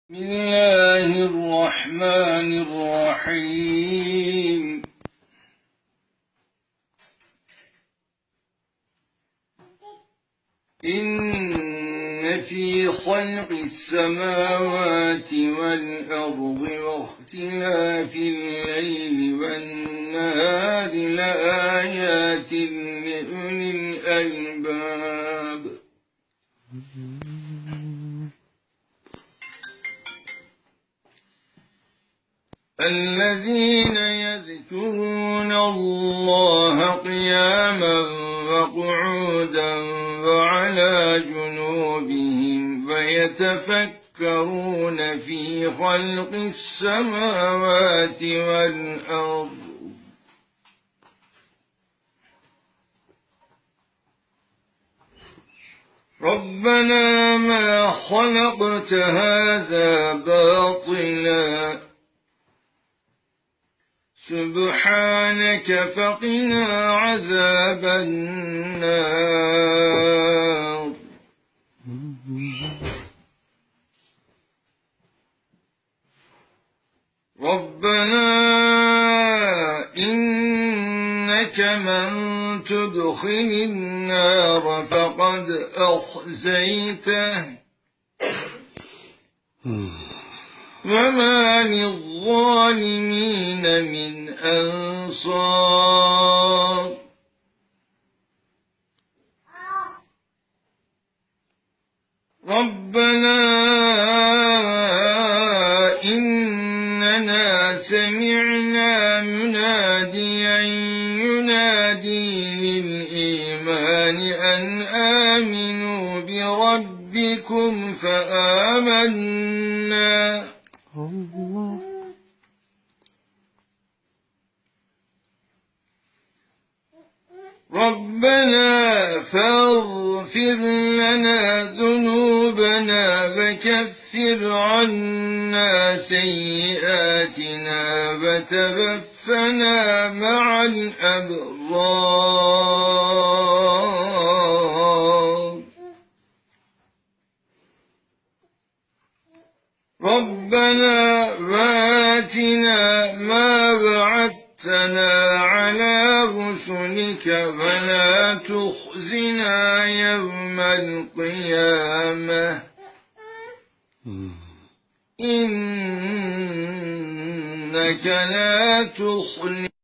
بسم الله الرحمن الرحيم. إن في خلق السماوات والأرض واختلاف الليل والنهار لآيات لأولي الألباب. الذين يذكرون الله قياما وقعودا وعلى جنوبهم ويتفكرون في خلق السماوات والأرض ربنا ما خلقت هذا باطلا سبحانك فقنا عذاب النار. ربنا إنك من تدخل النار فقد أخزيته وما للظالمين من أنصار. ربنا إننا سمعنا مناديا ينادي للإيمان أن آمنوا بربكم فآمنا. ربنا فاغفر لنا ذنوبنا وكفر عنا سيئاتنا وتوفنا مع الأبرار. ربنا وآتنا ما وعدتنا على رسلك ولا تخزنا يوم القيامة إنك لا تخلف